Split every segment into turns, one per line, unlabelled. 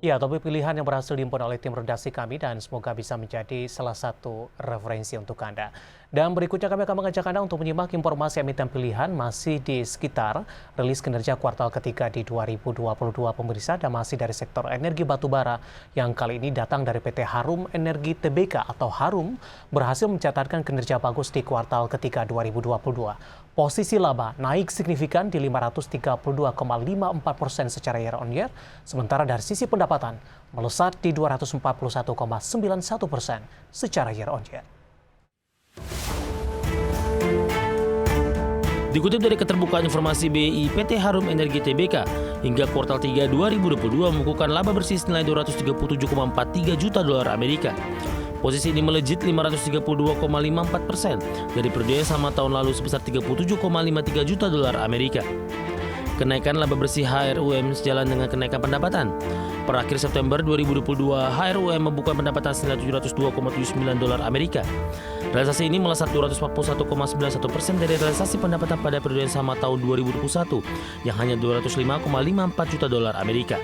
Ya, topik pilihan yang berhasil diimpun oleh tim redaksi kami dan semoga bisa menjadi salah satu referensi untuk Anda. Dan berikutnya kami akan mengajak Anda untuk menyimak informasi emiten pilihan masih di sekitar rilis kinerja kuartal ketiga di 2022 pemirsa dan masih dari sektor energi batubara yang kali ini datang dari PT Harum Energi Tbk atau Harum berhasil mencatatkan kinerja bagus di kuartal ketiga 2022. Posisi laba naik signifikan di 532,54% secara year on year, sementara dari sisi pendapatan melesat di 241,91% secara year on year.
Dikutip dari keterbukaan informasi BI, PT Harum Energi Tbk hingga kuartal 3 2022 membukukan laba bersih senilai 237,43 juta dolar Amerika. Posisi ini melejit 532,54% dari periode yang sama tahun lalu sebesar 37,53 juta dolar Amerika. Kenaikan laba bersih HRUM sejalan dengan kenaikan pendapatan. Per akhir September 2022, HRUM membuka pendapatan senilai 702,79 dolar Amerika. Realisasi ini melesat 241,91% dari realisasi pendapatan pada periode yang sama tahun 2021 yang hanya 205,54 juta dolar Amerika.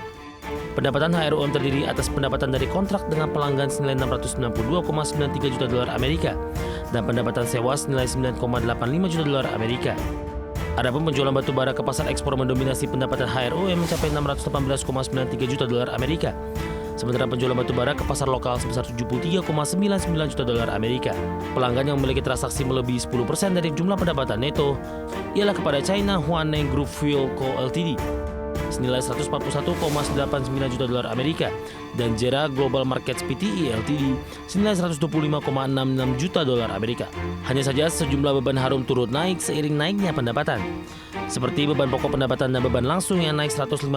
Pendapatan HRUM terdiri atas pendapatan dari kontrak dengan pelanggan senilai 692,93 juta dolar Amerika dan pendapatan sewa senilai 9,85 juta dolar Amerika. Adapun penjualan batu bara ke pasar ekspor mendominasi pendapatan HRUM mencapai 618,93 juta dolar Amerika. Sementara penjualan batu bara ke pasar lokal sebesar 73,99 juta dolar Amerika. Pelanggan yang memiliki transaksi melebihi 10% dari jumlah pendapatan neto ialah kepada China Huaneng Group Fuel Co. Ltd. senilai 141,89 juta dolar Amerika dan Jera Global Markets Pte. Ltd. senilai 125,66 juta dolar Amerika. Hanya saja sejumlah beban Harum turut naik seiring naiknya pendapatan. Seperti beban pokok pendapatan dan beban langsung yang naik 156%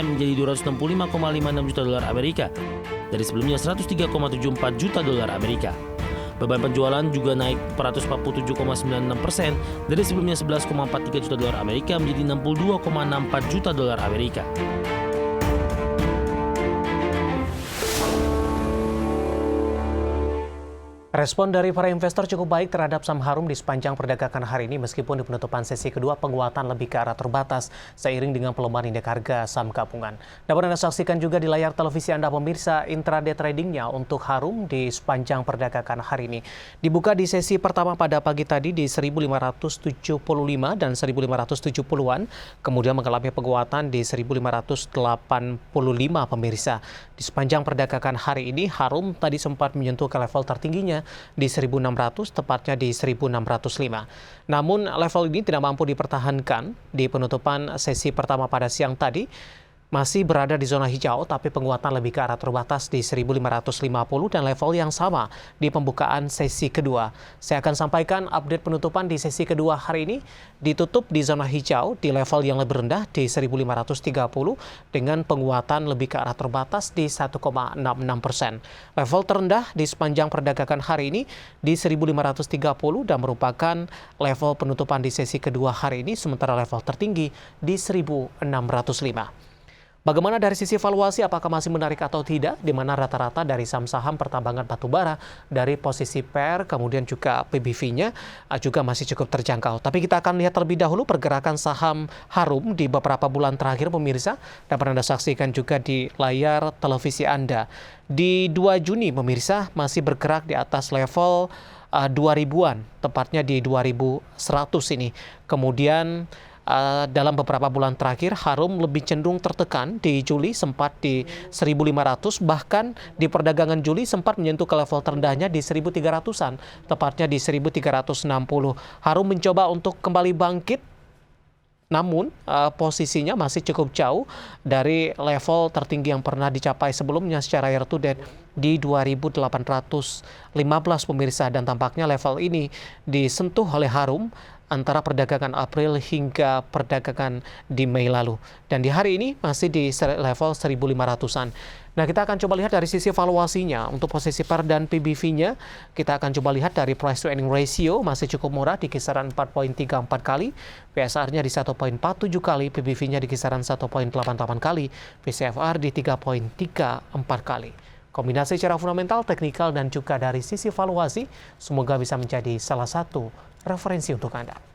menjadi 265,56 juta dolar Amerika dari sebelumnya 103,74 juta dolar Amerika. Beban penjualan juga naik 447,96% dari sebelumnya 11,43 juta dolar Amerika menjadi 62,64 juta dolar Amerika.
Respon dari para investor cukup baik terhadap saham Harum di sepanjang perdagangan hari ini meskipun di penutupan sesi kedua penguatan lebih ke arah terbatas seiring dengan pelemahan indeks harga saham gabungan. Dapat Anda saksikan juga di layar televisi Anda pemirsa intraday tradingnya untuk Harum di sepanjang perdagangan hari ini. Dibuka di sesi pertama pada pagi tadi di 1575 dan 1570-an, kemudian mengalami penguatan di 1585 pemirsa. Di sepanjang perdagangan hari ini Harum tadi sempat menyentuh ke level tertingginya di 1.600, tepatnya di 1.605. Namun level ini tidak mampu dipertahankan di penutupan sesi pertama pada siang tadi. Masih berada di zona hijau, tapi penguatan lebih ke arah terbatas di 1.550 dan level yang sama di pembukaan sesi kedua. Saya akan sampaikan update penutupan di sesi kedua hari ini. Ditutup di zona hijau di level yang lebih rendah di 1.530 dengan penguatan lebih ke arah terbatas di 1,66%. Level terendah di sepanjang perdagangan hari ini di 1.530 dan merupakan level penutupan di sesi kedua hari ini, sementara level tertinggi di 1.605. Bagaimana dari sisi valuasi, apakah masih menarik atau tidak, di mana rata-rata dari saham-saham pertambangan batubara dari posisi PER, kemudian juga PBV-nya juga masih cukup terjangkau. Tapi kita akan lihat terlebih dahulu pergerakan saham Harum di beberapa bulan terakhir pemirsa, dapat Anda saksikan juga di layar televisi Anda. Di 2 Juni pemirsa masih bergerak di atas level 2000-an, tepatnya di 2100 ini. Kemudian dalam beberapa bulan terakhir Harum lebih cenderung tertekan. Di Juli sempat di 1.500, bahkan di perdagangan Juli sempat menyentuh ke level terendahnya di 1.300-an, tepatnya di 1.360. Harum mencoba untuk kembali bangkit, namun posisinya masih cukup jauh dari level tertinggi yang pernah dicapai sebelumnya secara year to date di 2.815 pemirsa, dan tampaknya level ini disentuh oleh Harum antara perdagangan April hingga perdagangan di Mei lalu. Dan di hari ini masih di level 1.500-an. Nah, kita akan coba lihat dari sisi valuasinya. Untuk posisi PER dan PBV-nya, kita akan coba lihat dari price to earning ratio masih cukup murah di kisaran 4,34 kali, PSR-nya di 1,47 kali, PBV-nya di kisaran 1,88 kali, VCFR di 3,34 kali. Kombinasi secara fundamental, teknikal, dan juga dari sisi valuasi, semoga bisa menjadi salah satu referensi untuk Anda.